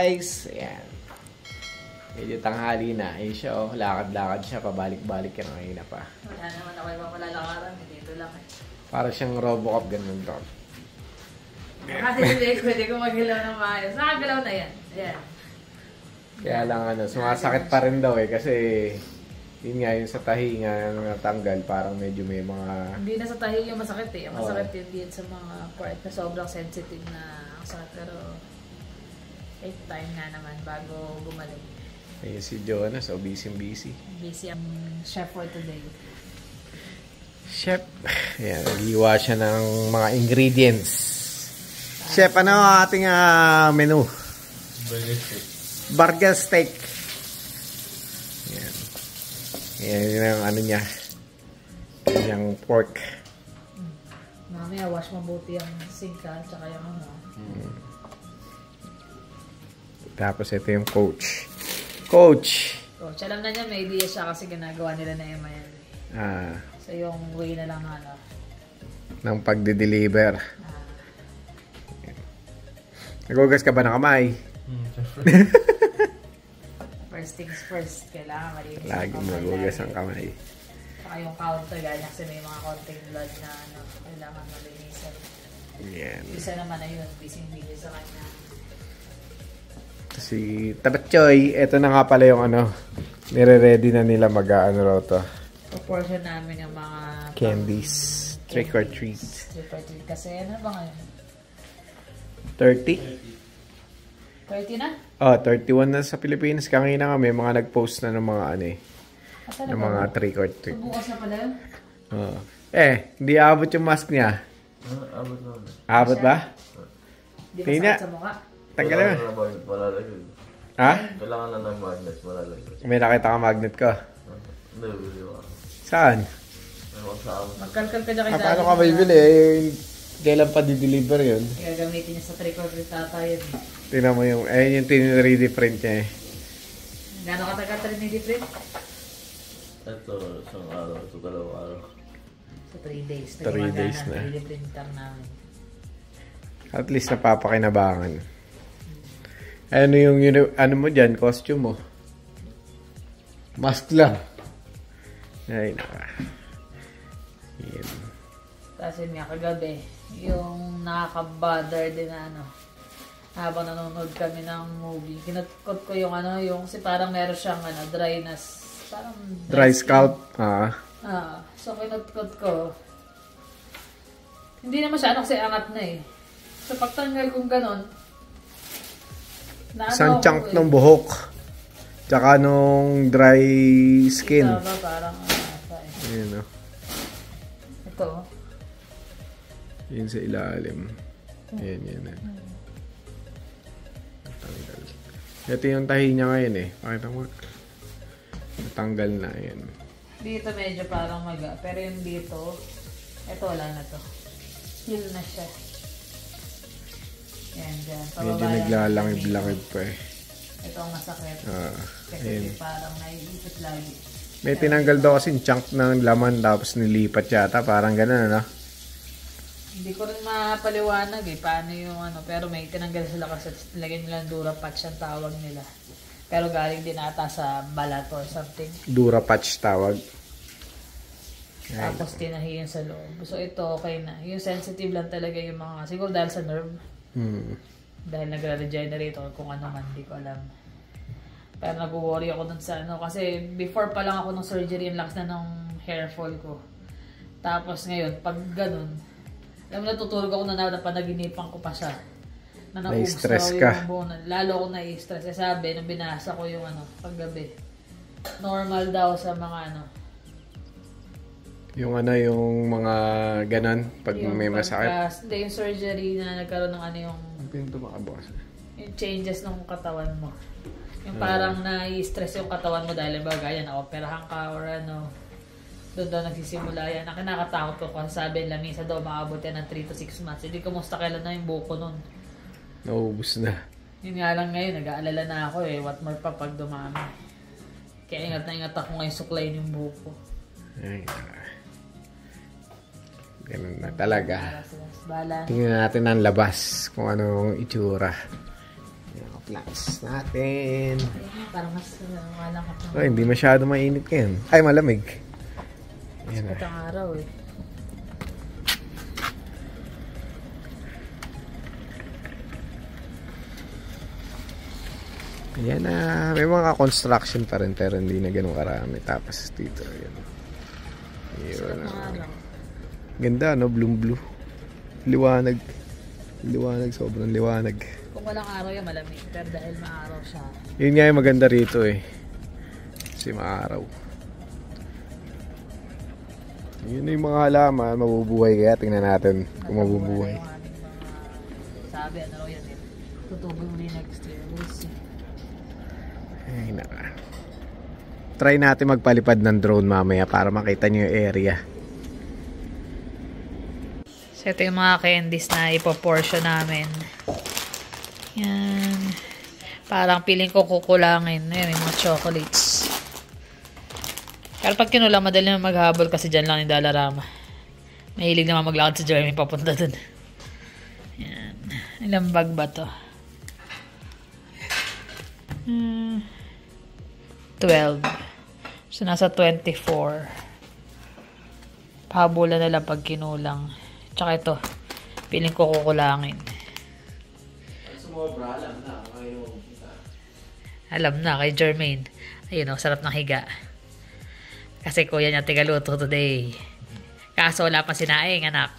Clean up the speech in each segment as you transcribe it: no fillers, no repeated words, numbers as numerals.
guys. Ayan. Medyo tanghali na. Ayun siya oh. Lakad-lakad siya. Pabalik-balik yan. Ngayon na pa. Wala naman ako ibang malalakaran. Dito lang eh. Para siyang Robocop ganun to. Kasi hindi pwede ko maghilaw ng maayos. Nakagalaw na yan. Ayan. Kaya lang sumasakit pa rin daw eh. Kasi yun nga yung sa tahi nga natanggal. Parang medyo may mga... Hindi na sa tahi yung masakit eh. Ang masakit yun din sa mga part na sobrang sensitive na ang sakit. Pero 8 time nga naman bago bumalik. Ayun si Jonah. So busy. Busy ang chef for today. Chef. Ayan. Nag-iwa siya ng mga ingredients. Chef, ano ang ating menu? Burger steak. Ayan. Yan yung ano niya. Yung pork. Mamaya wash mabuti ang sink tsaka yung ano. Tapos ito yung coach. Coach! Coach, alam na niya may idea siya kasi ginagawa nila na Emma yan. So yung way na lang ng pagde-deliver. Nagugas ka ba ng kamay? First things first, kailangan malinis. Lagi magugas ang kamay. Saka yung counter, ganyan kasi may mga konting blood na kailangan malinisan. Yan. Isa naman na yun, busy sa kanya. Si Tabatchoy, ito na nga pala yung nire-ready na nila raw to. Proportion namin yung mga candies. Trick or treat. Trick or treat. Kasi ano ba ngayon? 30? 30 na? 31 na sa Pilipinas. Kanina nga may mga nag-post na ng mga ng mga trick or treat. So, bukas na pala yun? Hindi abot yung mask niya. Abot na. Abot ba? Hindi masakit sa mukha. Tanggal na. Malalagay. Ha? Kailangan na ng magnet. Malalagay. May nakita ka magnet ko. Hindi, bili ko. Saan? Magkalkal ka dyan kay Paano ka bibili? Kailan pa di-deliver yun? Gagamitin niya sa trick or treat tata yun. Tingnan mo yung, ayun yung 3D print niya eh. Gano'ng katagal 3D print? Ito, isang araw. Ito, 2 araw. So 3 days. 3 days na. 3D printer namin. At least napapakinabangan. Ano yung, ano mo dyan? Costume mo? Mask lang. Ay, naka. Yan. Tapos yun nga kagabi, yung nakaka-bother din na habang nanonood kami ng movie, kinutkot ko yung yung si parang meron siyang dryness, parang dry scalp. So kinutkot ko. Hindi naman siya kasi angat na eh. So pagtanggal kong ganon, isang chunk ng buhok. Tsaka nung dry skin. Ito ba parang Ayan o. Ito. Yun sa ilalim. Ayan, yan. Natanggal. Ito yung tahi niya ngayon eh. Pakita mo. Natanggal na. Ayan. Dito medyo parang maga. Pero yung dito, ito wala na to. Heal na siya. Yan, dyan. Medyo naglalangib-langib pa eh. Ito ang masakit. Kasi ayan. parang naiipit lagi. May tinanggal daw kasi chunk ng laman tapos nilipat yata. Parang ganun Hindi ko rin mapaliwanag eh. Paano yung Pero may tinanggal sila kasi lagyan nila ng Dura Patch ang tawag nila. Pero galing din ata sa balat or something. Dura Patch tawag. Tapos tinahiyan sa loob. So ito okay na. Yung sensitive lang talaga yung mga, siguro dahil sa nerve. Dahil nagre-regenerate or kung ano man, hindi ko alam. Pero nag-worry ako dun sa kasi before pa lang ako ng surgery, yung lakas na ng hair fall ko. Tapos ngayon, pag ganun, alam mo, natutulog ako na panaginipan ko pa siya. Na na-stress ka. Lalo ako na-stress. Sabi, nung binasa ko yung paggabi, normal daw sa mga yung yung mga ganon, pag yung may masakit. Hindi, yung surgery na nagkaroon ng yung pinto makabukas. Yung changes ng katawan mo. Yung parang na-stress yung katawan mo dahil bagay na-operahan ka or doon daw nagsisimula yan. Ang kinakatakot ko kung sabi nila, minsan daw maabot yan ng 3 to 6 months. Hindi kumusta kailan na yung buko nun. Naubos na. Yun nga lang ngayon, nag-aalala na ako eh. What more pa pag dumami. Kaya ingat na ingat ako ngayon suklayin yung buko. Ay, ganun na talaga. Bala. Tingnan natin ang labas kung anong itsura. Yung plants natin. Parang mas malangap na. Hindi masyado mainit ngayon. Ay, malamig. Ayan na. Sikat ang araw eh. Ayan na. May mga construction pa rin pero hindi na ganun karami. Tapos dito. Ayan. Sikat ang araw. Ganda, no? Blue. Liwanag. Liwanag. Sobrang liwanag. Kung walang araw yan, malamig. Pero dahil maaraw siya. Yun nga yung maganda rito eh. Kasi maaraw. Yun yung mga halaman. Mabubuhay kaya. Tingnan natin kung mabubuhay. Yung aming mga sabi, ano raw yan eh. Tutubo uli next year. We'll see. Ay, naka. Try natin magpalipad ng drone mamaya para makita nyo yung area. So, ito yung mga candies na ipoportion namin. Yan. Parang piling ko kukulangin. Ayan, yung mga chocolates. Pero pag kinulang, madali na maghabol kasi dyan lang yung Dalarama. Mahilig naman maglakad si Jeremy papunta dun. Yan. Ilang bag ba to? 12. So, nasa 24. Pahabulan na lang pag kinulang. Tsaka ito, piling ko kukulangin. Sumobra, alam na. Alam na, kay Jermaine. Ayun o, sarap ng higa. Kasi kuya niya tigaluto today. Kaso wala pa sinaing, anak.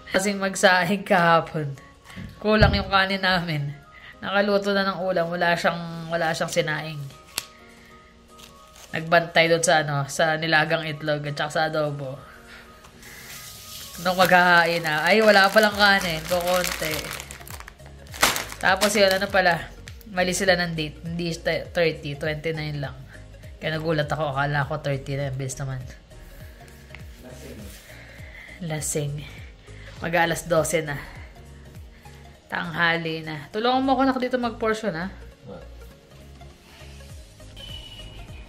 Kasing magsaing kahapon. Kulang yung kanin namin. Nakaluto na ng ulam, wala siyang sinaing. Nagbantay doon sa sa nilagang itlog at saka sa adobo. Nung maghahain na, ay wala palang kanin, kukunti. Tapos yun, pala, mali sila ng date, hindi 30, 29 lang. Kaya nagulat ako, akala ko 30 na, bilis naman. Lasing. Mag-alas 12 na. Tanghali na. Tulungan mo ako na dito mag-portion, ha?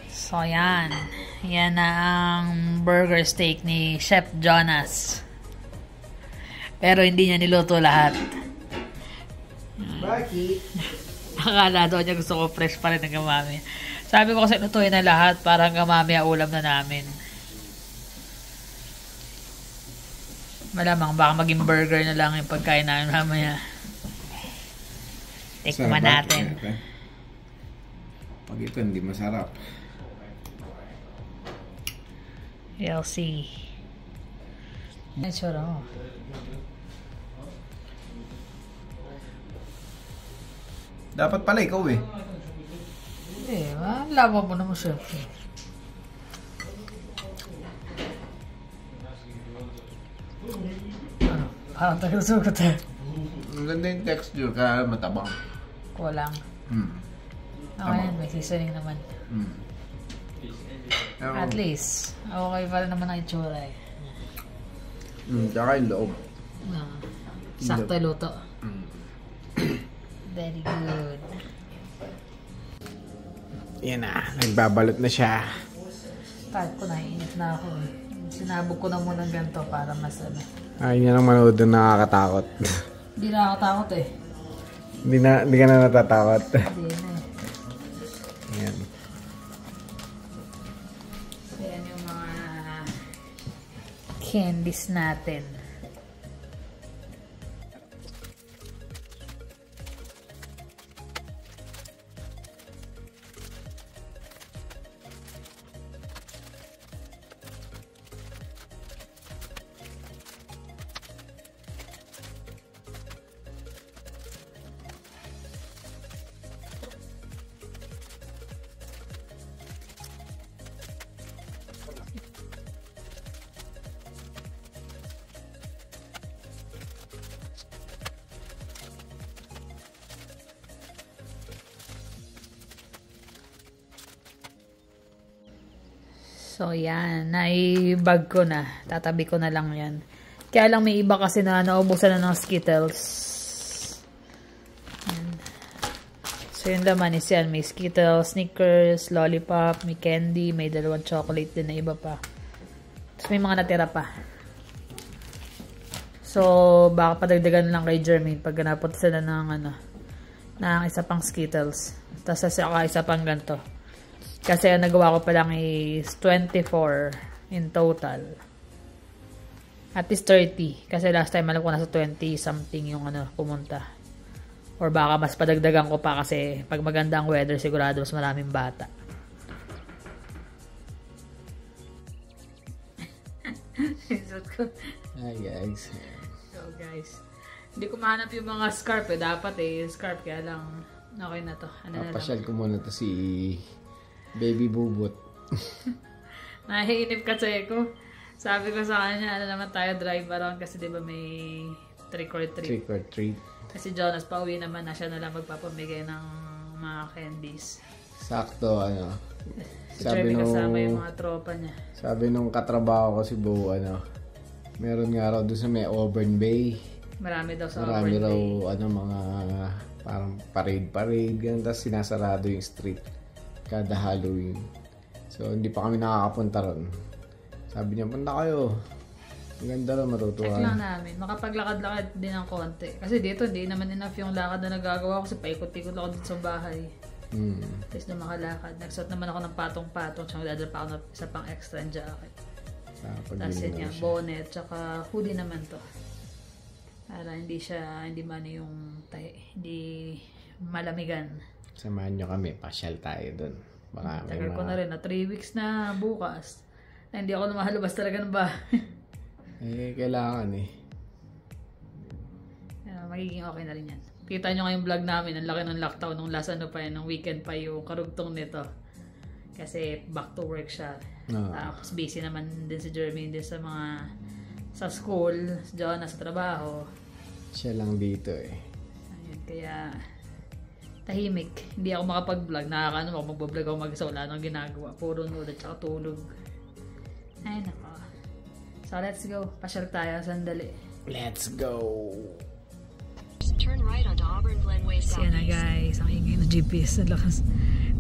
So, yan. Yan na ang burger steak ni Chef Jonas. Pero hindi niya niluto lahat. Bakit? Akala daw niya gusto ko fresh pa rin ng gamami. Sabi ko kasi lutuin na lahat para ang gamami ulam na namin. Malamang baka maging burger na lang yung pagkain namin mamaya. Tikman natin. Pag ito hindi masarap. You'll see. Ay, sure ako. Dapat pala ikaw eh. Laban mo naman siya. Parang tayo sugot eh. Ang ganda yung texture kaya matabang. Kulang. Okay, may seasoning naman. At least, okay pa rin naman ang itsura eh. Tsaka yung loob. Sakto luto. Very good. Yan na, nagbabalot na siya. Start ko na, init na ako eh. Sinabog ko na muna ng ganito para mas Ay, yan ang manood doon nakakatakot. Hindi nakakatakot eh. Hindi ka na natatakot. Hindi na eh. Yan. So, yan yung mga candies natin. So, yan. Naibag ko na. Tatabi ko na lang yan. Kaya lang may iba kasi na naubusan na ng Skittles. Yan. So, yung laman is yan. May Skittles, Snickers, Lollipop, may candy, may dalawang chocolate din na iba pa. Tapos may mga natira pa. So, baka padagdagan lang kay Jermaine pag napunta sila ng ng isa pang Skittles. Tapos isa pang ganito. Kasi ang nagawa ko pa lang is 24 in total. At least 30. Kasi last time alam ko nasa 20 something yung pumunta. Or baka mas padagdagan ko pa kasi pag maganda ang weather sigurado mas maraming bata. Hi guys. So guys, hindi ko mahanap yung mga scarf dapat scarf kaya lang okay na to. Papasyal ko muna to si Baby Bubot. Nahiinip kasi ko. Sabi ko sa kanya, naman tayo drive around kasi diba may trick or treat. Kasi Jonas pauwi naman na siya na lang magpapamigay ng mga candies. Sakto Si Jeremy kasama yung mga tropa niya. Sabi nung katrabaho ko si Bo, meron nga raw doon sa may Auburn Bay. Marami daw sa Marami Auburn raw Bay. mga parang parade ganun, tapos sinasarado yung street kada Halloween. So hindi pa kami nakakapunta ron. Sabi niya, punta kayo. Ang ganda rin, matutuwa. Check lang namin. Makapaglakad-lakad din ng konti. Kasi dito, hindi naman enough yung lakad na nagagawa ko kasi paikot-ikot ako dito sa bahay. Tapos na makalakad. Nagsuot naman ako ng patong-patong tsaka dadala pa ako ng isa pang extra jacket. Tapos yun yung bonnet tsaka hoodie naman to. Para hindi man yung hindi malamigan. Samahan nyo kami, pasyal tayo dun. Baka tagal ko na rin 3 weeks na bukas. Na hindi ako lumahalabas talaga ng bahay. Kailangan magiging okay na rin yan. Kita nyo nga yung vlog namin, ang laki ng lockdown nung last nung weekend pa yung karugtong nito. Kasi back to work siya. Tapos busy naman din si Jeremy din sa school, si Jonah sa trabaho. Siya lang dito Ayun, kaya tahimik. Hindi ako makapag-vlog. Mag-vlog ako mag-isa. Wala nang ginagawa. Puro nood at saka tulog. Ay, nako. So, let's go. Pasyal tayo. Sandali. Let's go! Turn right onto Auburn Glenway Southeast. Yan na guys. Ang ingay ng GPS. Ang lakas.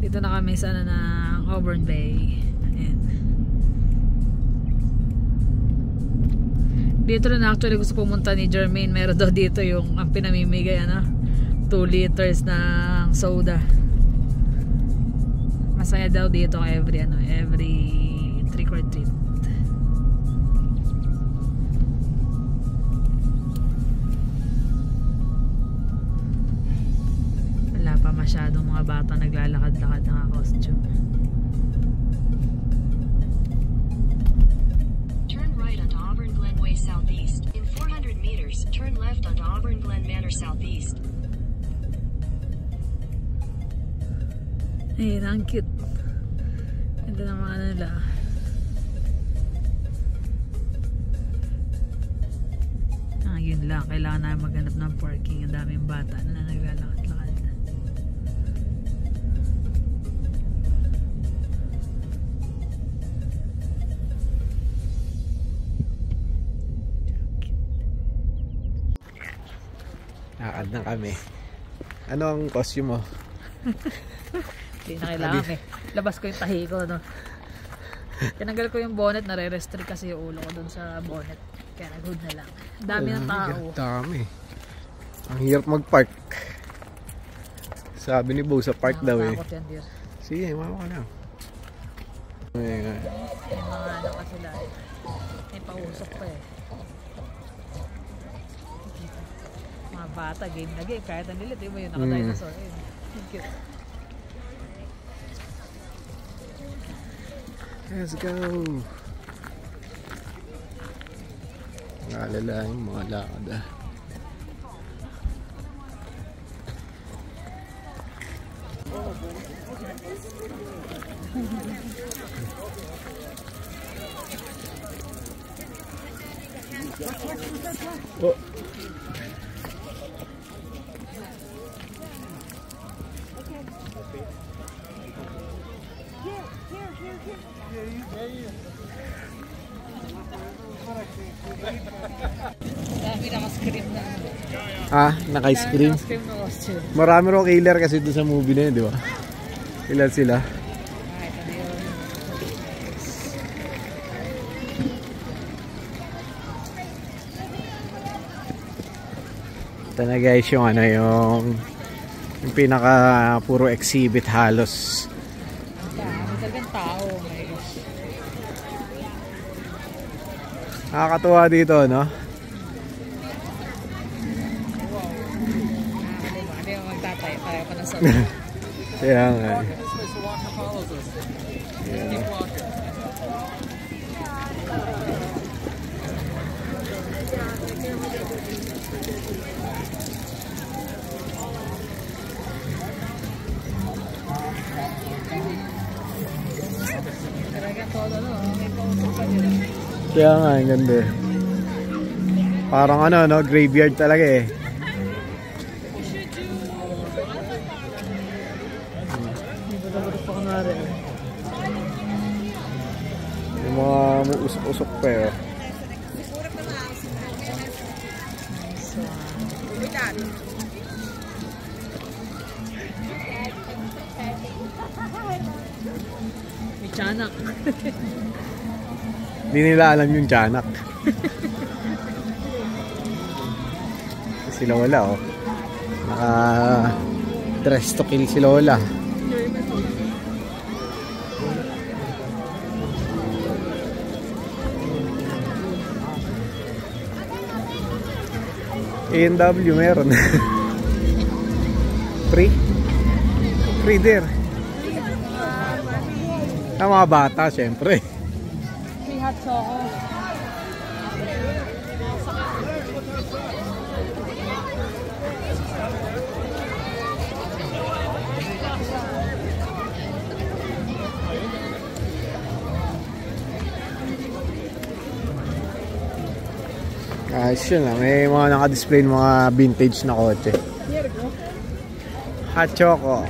Dito na kami sa ng Auburn Bay. Ayan. Dito rin actually gusto pumunta ni Jermaine. Meron daw dito yung ang pinamimigay 2 liters ng soda. Masaya daw dito every trick or treat. Wala pa masyadong mga bata naglalakad-lakad ng costume. Turn right onto Auburn Glenway Southeast. In 400 meters, turn left onto Auburn Glen Manor Southeast. Ayun, ang cute. Ganda ng mga nila. Yun lang. Kailangan namin maghanap ng parking. Ang daming bata na naglalakad-lakad. Lakad na kami. Ano ang costume mo? Hindi na kailangan labas ko yung tahi ko, Tinanggal ko yung bonnet, nare-restrict kasi yung ulo ko dun sa bonnet. Kaya nag-hood na lang. Dami ng tao. Dami. Ang hirap mag-park. Sabi ni Bo sa park daw Nakatakot yan, dear. Sige, mama ka lang. May mga kasi sila. May pausok pa Mga bata, game na game. Kahit ang lilit, di ba yun? Naka-dinosaur. Thank you. Let's go! Mga lalaking mga lakad Oh! Dami naka-scream na. Naka-ice cream? Naka-scream na costume. Marami raw killer kasi doon sa movie na yun, di ba? Ilan sila? Ito na yun. Ito na guys yung ano yung pinaka puro exhibit halos. Talagang tao. My gosh. Nakakatuwa dito, no? Hindi mo magtatay. Pareho pa na sa Kaya nga. Kaya nga, ang ganda eh. Parang ano, no? Graveyard talaga eh. Yung mga usok-usok pa eh. May tiyanak. Hindi nila alam yung tiyanak. Si Lola oh. Naka dress to kill si Lola. A&W meron. Free? Free there. Ang mga bata syempre. May hot choco. Ayos yun lang. May mga naka-display ng mga vintage na kotse. Hot choco.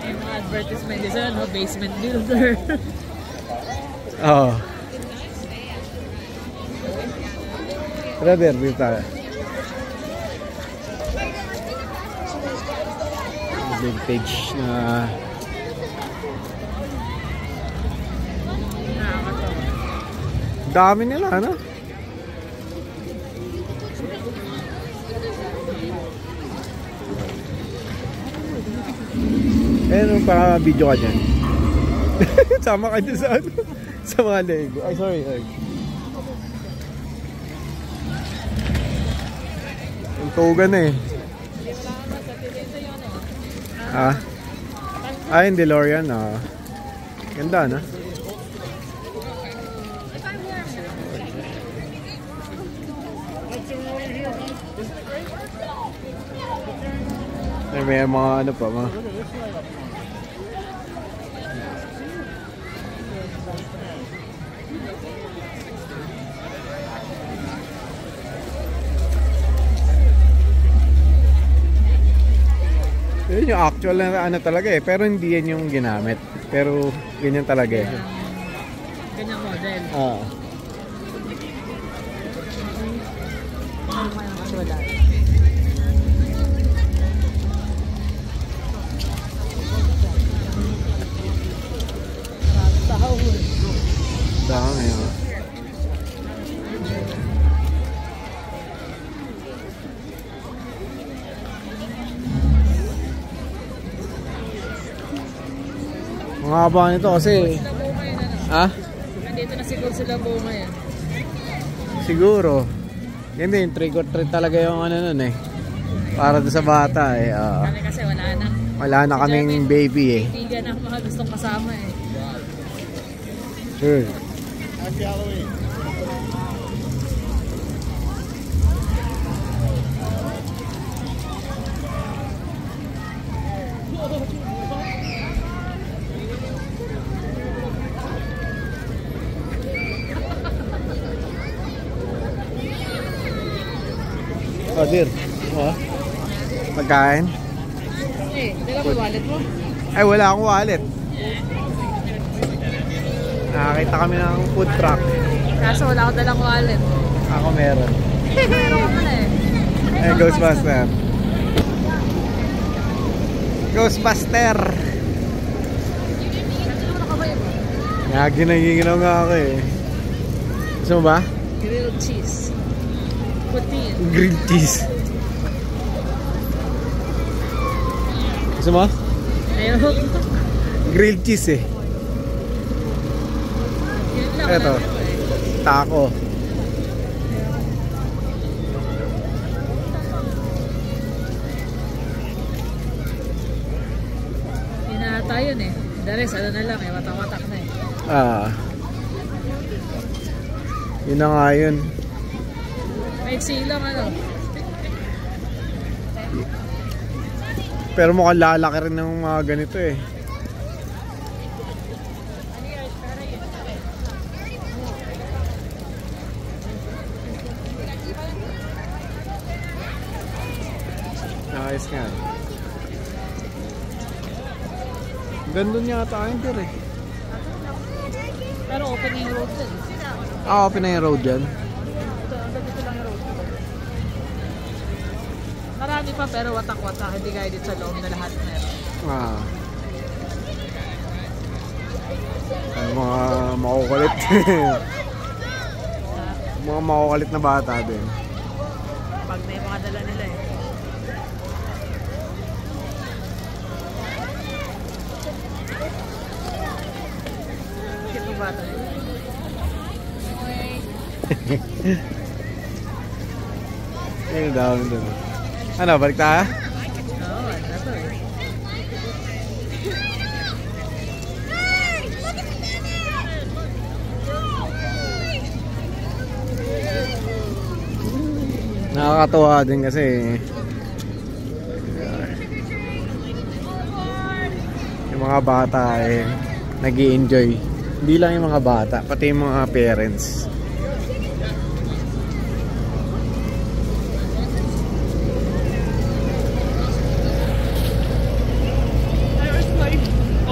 May mga advertisement din sa no? Basement builder. Oo. Brother, dito tayo. Vintage na dami nila, ano? Eh, para video ka dyan. Sama ka dyan sa ano? Sa mga Lego. Ay, sorry. Ang tugan eh. Ah? Ah, yung DeLorean, ah. Ganda, no? May mga ano pa, mga yun yung actual na ano talaga eh, pero hindi yan yung ginamit, pero ganyan talaga eh. Ganyang model. Ah. Dami ah. Mga haba nito kasi ha? Nandito na siguro sila buo ngayon. Siguro. Ganda yung trick or treat talaga yung ano nun eh. Para doon sa bata eh. Kami kasi wala na. Wala na kaming baby eh. Tigan ang mga gustong kasama eh. Sure. Happy Halloween. Kadir. Pagkain? Eh, dala mo wallet mo? Ay, wala akong wallet. Nakakita kami ng food truck. Kaso wala ako dalang wallet. Ako meron. Meron ka pala eh. Eh, Ghostbuster. Ghostbuster! Ano ka ba yun? Ginaginaw nga ako eh. Gusto mo ba? Grilled cheese. Putin. Grilled cheese. Gusto mo? Ayoko. Grilled cheese eh. Yun lang. Eto. Taco. Hinahata yun eh. The rest, ano na lang eh. Watak-watak na eh. Yun na nga yun. Maiksi lang ano. Pero mukhang lalaki rin ng mga ganito eh. Ayos nga. Gandun yata yung pier eh. Pero open na yung road dyan. Open na yung road dyan. Dito lang yung road. Marami pa pero watak-watak. Hindi kaya dito sa loob na lahat meron. Ay, mga makukulit. Mga makukulit na bata din. Pag may mga dala nila eh. Cute bata. Ayun, dami dun. Ano, balik tayo? Oo, ano na to eh. Nakakatuwa din kasi yung mga bata eh nag-i-enjoy. Hindi lang yung mga bata, pati yung mga parents.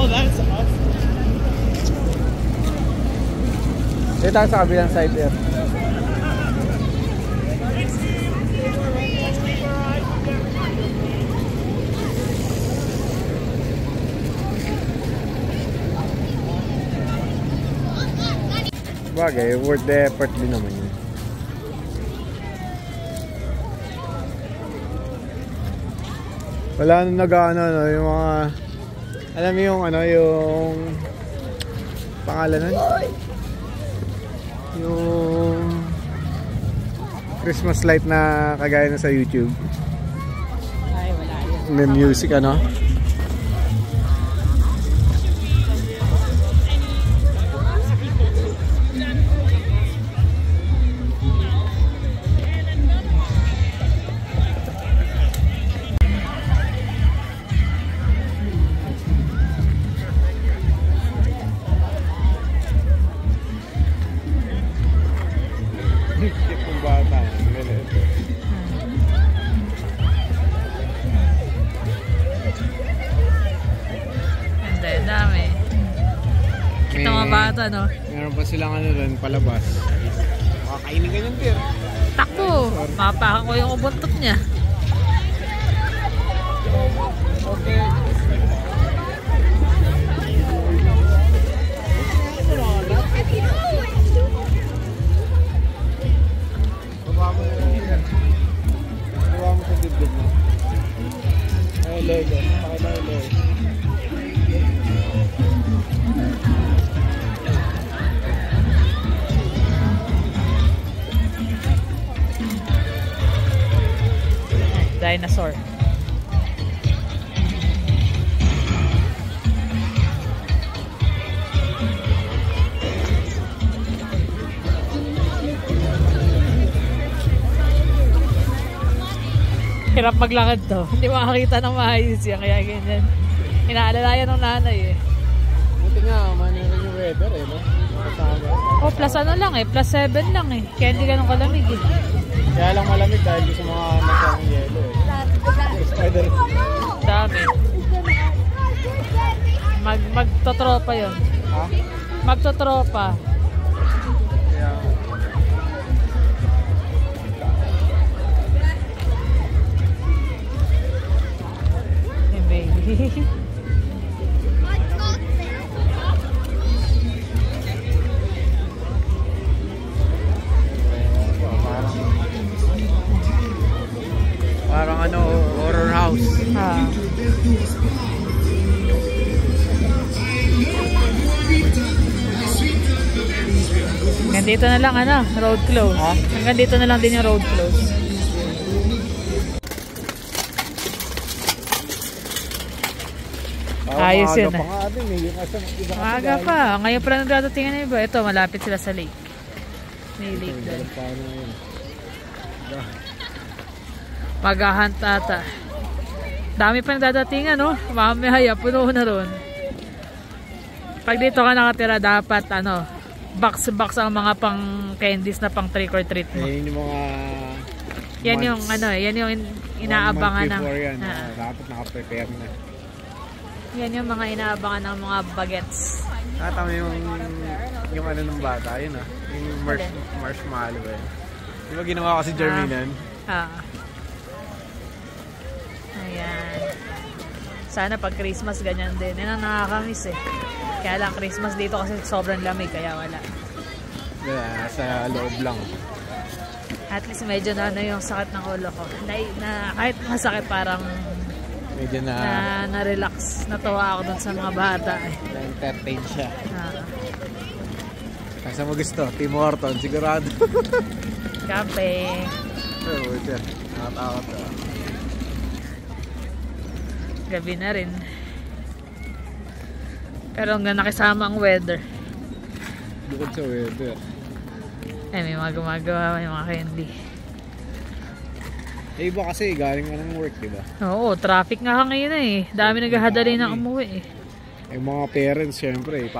Oh, that's awesome. Dito tayo sa kabilang side there. Bagay, worth the effort din naman yun. Wala nang nag-ano, no, yung mga, alam mo yung ano, yung pangalan nun? Yung Christmas light na kagaya na sa YouTube. Ay, wala yun. May music, ano? Yung bata, Hindi, dami. Kita mga bata, no? Meron pa silang ano rin, palabas. Makakainin ka ng beer. Takbo! Mapakan ko yung ubuntot niya. Okay. Baba mo yun. Baba mo sa dibdib mo. Ay, leg. Pakita yung leg. Dinosaur. Hirap maglakad to. Hindi makakita ng maayos yan. Kaya ganyan. Inaalala yan ng nanay eh. Buti nga, manirin yung weather eh, no? Makasama. Oh, plus ano lang eh. Plus 7 lang eh. Kaya hindi ganun kalamig eh. Kaya lang malamig dahil sa mga nagkang yelo eh. Spider. Dami. Magtotropa yun. Ha? Magtotropa. Kaya... Hey, baby. Parang ano, horror house. Hanggang dito na lang, ano, road close. Hanggang dito na lang din yung road close. Ayos yun. Maaga pa. Ngayon pala nagdadatingan na iba. Ito, malapit sila sa lake. May lake doon. Mag-hunt ata. Dami pa nagdadatingan, no? Mamaya, puno na ron. Pag dito ka nakatira, dapat, ano, box ang mga pang candies na pang trick or treat mo. Yan yung mga... Yan yung, ano, yan yung inaabangan ng... Dapat nakaprepare na. Yan yung mga inaabangan ng mga bagets. Tama yung ano ng bata, yun yung marshmallow eh. Di ba ginawa ko si Jerminan? Ayan. Sana pag Christmas ganyan din. Yan ang nakakamiss eh. Kaya lang Christmas dito kasi sobrang lamig kaya wala. Sa loob lang. At least medyo na ano yung sakit ng ulo ko. Na kahit masakit parang medyo na-relax. Natawa ako dun sa mga bata eh. Na-entertain siya. Kasi mo gusto, Tim Horton, sigurado. Kape. Oo, dyan. Nakatakot ka. Gabi na rin. Pero hanggang nakisama ang weather. Bukod sa weather. May mga gumagawa, may mga candy. Iba kasi, galing ka ng work, diba? Oo, traffic nga ngayon eh. Dami naghahadali na umuwi eh. Yung mga parents, syempre,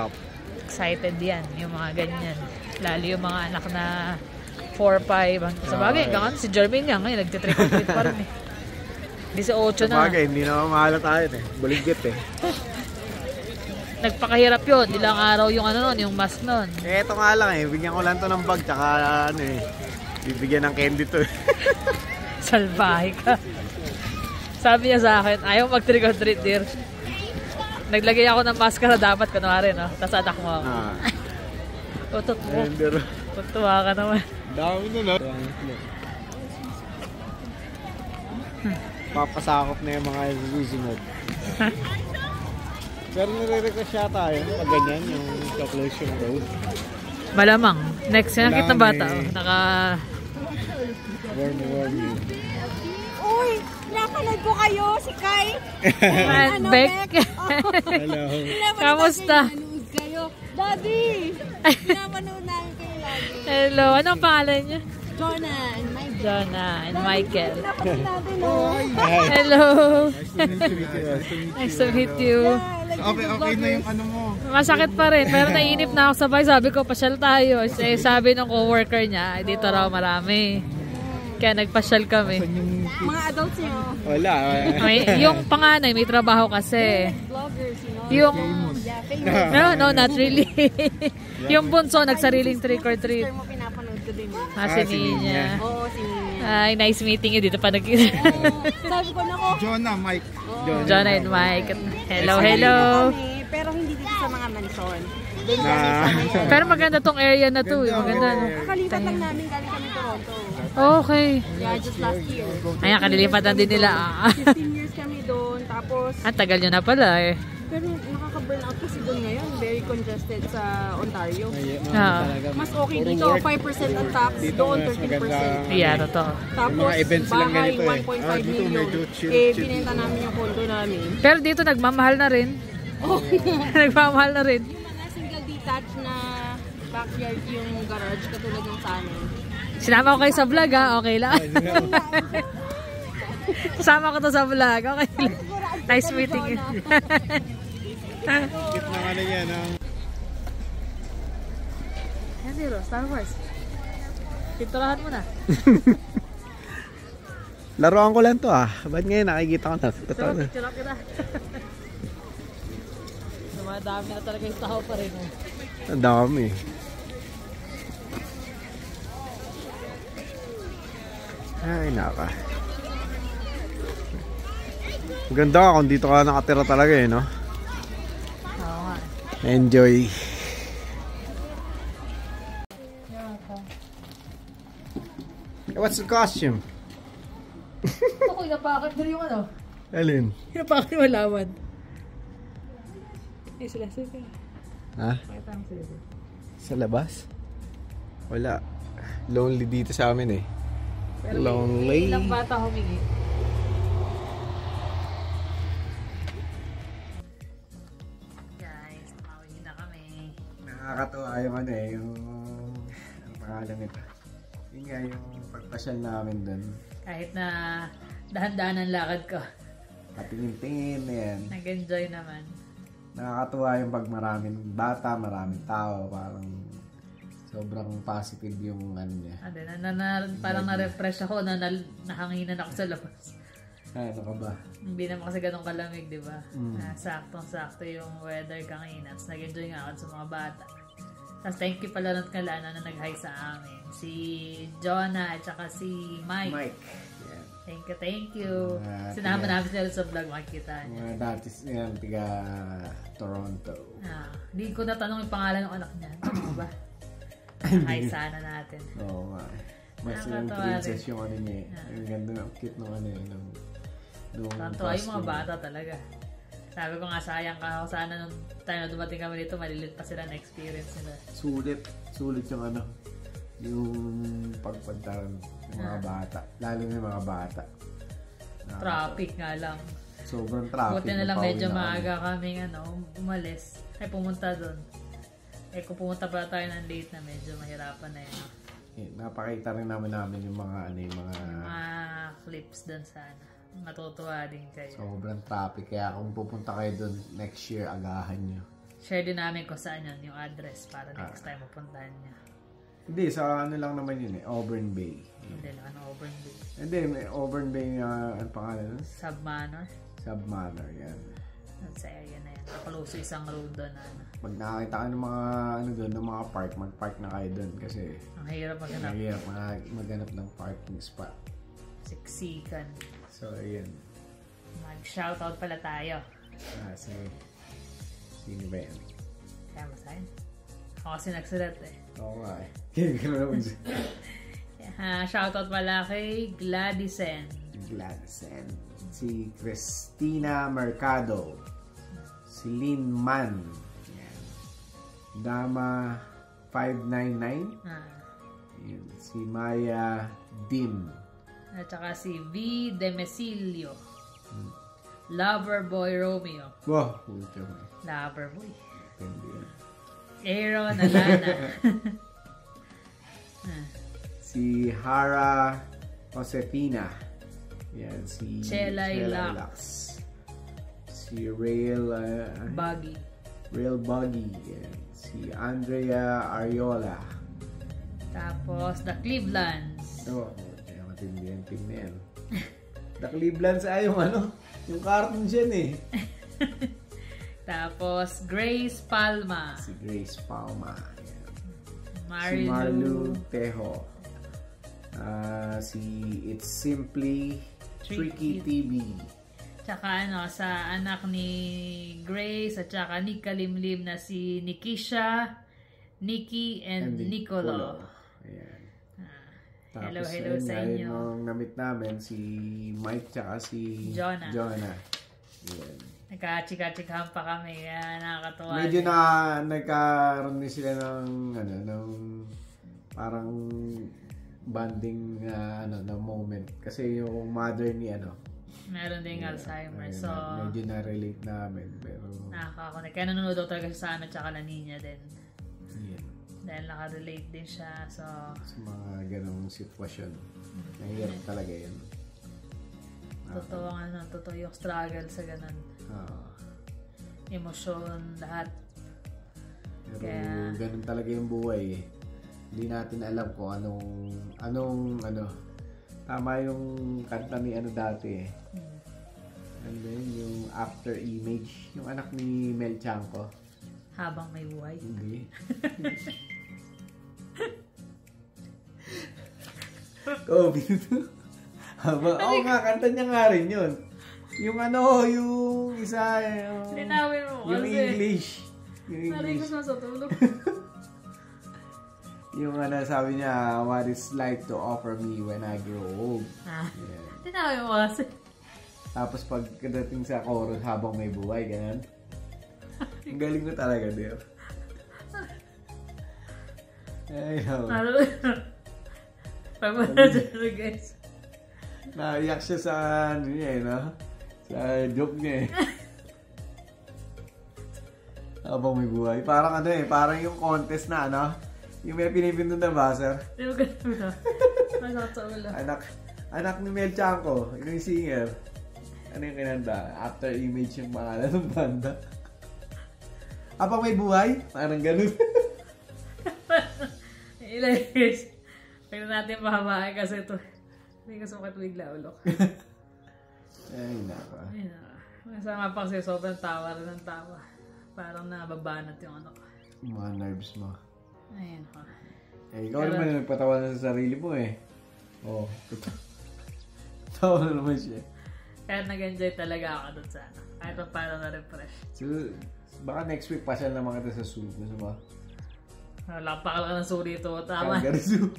excited yan, yung mga ganyan. Lalo yung mga anak na 4-5. Sa bagay, hanggang si Jermaine nga ngayon, nagtitrick or treat pa rin eh. 18 na. Sa bagay, hindi na mamahala tayo eh. Buligit eh. Nagpakahirap yun. Ilang araw yung ano nun, yung mask nun. Eh, ito nga lang eh. Bigyan ko lang to ng bag, tsaka ano eh. Bibigyan ng candy to eh. Salbahe ka. Sabi niya sa akin, ayaw mag-trick or treat, dear. Naglagay ako ng maskara dapat, kunwari, no? Tapos anak mo ako. Utot mo. Pagtuwa ka naman. Dami na, no? Papasakop na yung mga susunod. Pero nire-request yata yun, pag ganyan, yung close yung road. Malamang. Next, yan nakita ng bata. Warm yun. Uy, napanood ko kayo, si Kai. Beck. Hello. Kamusta? Napanood kayo. Daddy! Napanood namin kayo lagi. Hello, anong pangalan niya? Jonah and Michael. Jonah and Michael. Napanood natin, no? Hello. Nice to meet you. Nice to meet you. Okay na yung ano mo. Masakit pa rin, pero naiinip na ako sabay. Sabi ko, pasyal tayo. Sabi ng co-worker niya, dito raw marami. Kaya nagpasyal kami. Mga adults nyo. Wala. Yung panganay, may trabaho kasi. Vloggers, you know? Yung... Yeah, famous. No, not really. Yung bunso, nagsariling trick or treat. Sister mo, pinapanood ko din. Si Ninya. Oo, si Ninya. Ay, nice meeting you. Dito pa nag- Sabi ko na ko. Jonah, Mike. Jonah and Mike. Hello. Kami, pero hindi dito sa mga mansion. Doon kami sa mansion. Pero maganda tong area na to. Maganda. No? Kakalipat lang namin galing kami Toronto. Okay. Yeah, just last year. Ayan, kalilipatan din nila. 15 years kami doon. Tapos, Ang tagal nyo na pala eh. pero nakaka-burn out kasi doon ngayon. Very congested sa Ontario. Mas okay dito, 5% ang tax, doon 13%. Yeah, totoo. Tapos, bahay, 1.5 million. Binenta namin yung condo namin. Pero dito nagmamahal na rin. Nagmamahal na rin. Yung mga single detached na backyard yung garage, katulad ng sa amin. Sinama ko kayo sa vlog ha, okay lang. Kasama ko to sa vlog, okay lang. Nice meeting you. Kit na ano yan. Yan zero, Star Wars. Pinturahan mo na. Laruan ko lang to Ba't ngayon nakikita ko na? So, picture up kita. Dumadami na talaga yung tao pa rin. Ang dami. Ay, naka. Maganda kung dito ka nakatira talaga no? Oo nga. Enjoy. What's the costume? Ako, inapakit na yung ano. Alin? Inapakit yung alawan. Eh, sila. Ha? Pakita mo sila. Sa labas? Wala. Lonely dito sa amin eh. Pero Lonely. may ilang bata humingi. Guys, nakauwi na kami. Nakakatawa yung ano eh, yung ang pangalan nito. Yun nga yung pagpasyal namin dun. Kahit na dahan-dahan ang lakad ko. Patingin-tingin na yan. Nag-enjoy naman. Nakakatuwa yung pag maraming bata, maraming tao, parang sobrang positive yung ano niya. Parang na-refresh ako na nahanginan ako sa labas. Ano ka ba? Hindi naman kasi ganun kalamig, di ba? Saktong-sakto yung weather kanina. Tapos nag-enjoy nga ako sa mga bata. Tapos thank you pala ng kalana na nag-hi sa amin. Si Jonah at saka si Mike. Yeah. Thank you. Sinama namin sila sa vlog, makikita niya. Mga dati yan, tiga Toronto. Hindi ko natanong yung pangalan ng anak niya. Ano ba? Hi sana natin. Oo nga. Mas yung Nakakatawa princess rin. yung ano niya eh. Ang ganda ng cute ng ano yun. Tantuwa yung mga bata talaga. Sabi ko nga, sayang ka ako sana nung time na dumating kami dito, malilit pa sila na experience nila. Sulit yung ano, yung pagpuntaran ng mga bata. Lalo na yung mga bata. Traffic nga lang. Sobrang traffic. Buti na lang Napauwi medyo na kami. maaga kaming umalis. Ay pumunta doon. Kung pumunta pala tayo ng late na, medyo mahirapan na yun. Napakita rin namin yung mga Yung mga clips doon sana. Matutuwa din kayo. sobrang traffic. Kaya kung pupunta kayo doon next year, agahan nyo. Share din namin kung saan yun, yung address para next time mapuntahan niya. Hindi, sa ano lang naman yun eh, Auburn Bay. Hindi lang Auburn Bay. Hindi, may Auburn Bay, ano pangalan nun? Submanor. Submanor, yan. Sa area na yan. Nakaluso isang road doon na Pag nakakita ka ng mga ano doon, ng mga park, mag-park na kayo doon kasi ang hirap maghanap. mahirap maghanap ng parking spot. Siksikan. So, ayun. Mag-shoutout pala tayo. Sino ba yan? Kaya masahin. Ako kasi nagsulat eh. Oo nga eh. Hindi ko naman Shoutout pala kay Gladisen. Gladsen. Si Christina Mercado. Si Lynn Man. Yan. Dama 599. Yan. Si Maya Dim. At saka si V. Demesilio. Loverboy Romeo. Wow, puto. Loverboy. Hindi yan. Aaron Alana. Si Hara Josefina. Yan, si Chelay Chelay Lux. Si Rail Buggy. Rail Buggy. Yan. Si Andrea Ariola. Tapos The Clevelands. Oh, kaya matindi yung team na yan. The Clevelands ay yung ano, yung cartoon dyan eh. Tapos Grace Palma. Si Grace Palma. Yan. Si Marilu. Marlu Tejo. Si It's Simply Tricky TV. Tsaka sa anak ni Grace at tsaka ni Kalimlim na si Nikisha, Nikki, and Nicolo. Ayan. Hello, Tapos, hello ayun, sa ayun inyo. yung namit namin, si Mike tsaka si Jonah. Ayan. Nagka-chika-chikahan pa kami. Kaya nakakatuwa. Medyo nagkaroon din sila ng parang bonding na moment. Kasi yung mother ni meron ding Alzheimer's. So, medyo na-relate namin. Pero, nakaka-connect. Kaya nanonood daw talaga siya sa amin tsaka na niya din. yan. Dahil naka-relate din siya. So, Sa mga ganong sitwasyon. Nahirap talaga yan. totoo yung struggle sa ganun. Emosyon, lahat. Pero Kaya- ganun talaga yung buhay eh. Hindi natin alam kung anong tama yung kanta ni dati eh. And then yung After Image, yung anak ni Mel Chanco. Habang may buhay. Hindi. Kobe. Oo nga, kanta niya nga rin yun. Yung yung isa, Linawin mo yung kasi. English. Yung Sabi English. ko sa tulog. Yung sabi niya, what it's like to offer me when I grow old. Ah, Yan. Tinabi mo kasi. Tapos pagdating sa chorus habang may buhay, ganun. Ang galing ko talaga, dear. Ay, no. Pagmana dyan, guys. Naiyak siya sa ano niya eh, no? Sa joke niya eh. Habang may buhay. Parang ano eh, parang yung contest na ano? Yung may pinipindon na buzzer. Hindi mo ganun na. Masakit sa ulo. Anak ni Mel Chanco, yung singer. Ano yung kinanta? After Image yung pangalan ng banda. Habang may buhay? Parang ganun. Ilayos. Pwede natin mahabain kasi ito. Hindi ko sumakit bigla ulo. Ay, nako. Ay, masama pa kasi sobrang tawa rin ng tawa. Parang nababanat yung ano ko. Yung mga nerves mo. Ayun ko. Eh, ikaw naman yung nagpatawa na sa sarili mo eh. Oo. Tawa na naman siya. Kaya nag-enjoy talaga ako dun sa ano. Kahit pa parang na-refresh. So, baka next week pa siya naman kita sa zoo. Gusto mo? Lapak lang ng suri ito. Tama. Calgary Zoo.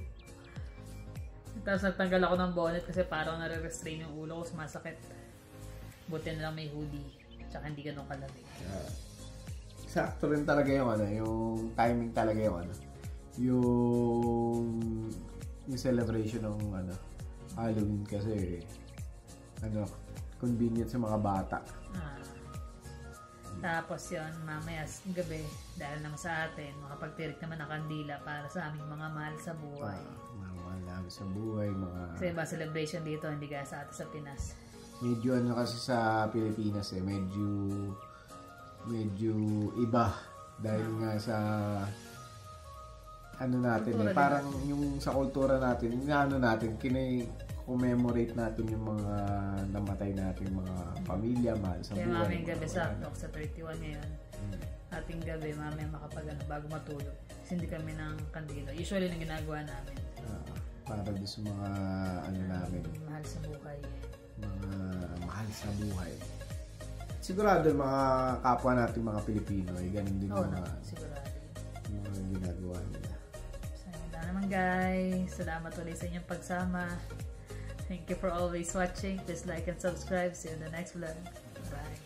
Tapos nagtanggal ako ng bonnet kasi parang nare-restrain yung ulo ko, sumasakit. Buti na lang may hoodie. Tsaka hindi ganun kalamig. Sakto rin talaga yung ano, yung timing talaga yung ano. Yung celebration ng ano, Halloween kasi ano, convenient sa mga bata. Tapos yun, mamaya gabi, dahil naman sa atin, makapagtirik naman ng kandila para sa aming mga mahal sa buhay. Mga mahal sa buhay, mga... Kasi iba celebration dito, hindi kaya sa atin sa Pinas. Medyo ano kasi sa Pilipinas eh, medyo iba. Dahil nga sa ano natin kultura parang natin. Yung sa kultura natin, ano natin, commemorate natin yung mga namatay natin, mga pamilya, mahal sa buhay. Kaya maming gabi sakto sa 31 ngayon. Ating gabi, mamaya makapagano bago matulog. Kasi hindi kami ng kandila. Usually na ginagawa namin. Para doon sa mga ano namin. Mahal sa buhay. Mga mahal sa buhay. Sigurado mga kapwa natin mga Pilipino ay ganun din mga ginagawa nila. So, yun naman guys. Salamat ulit sa inyong pagsama. Thank you for always watching. Please like and subscribe. See you in the next vlog. Bye.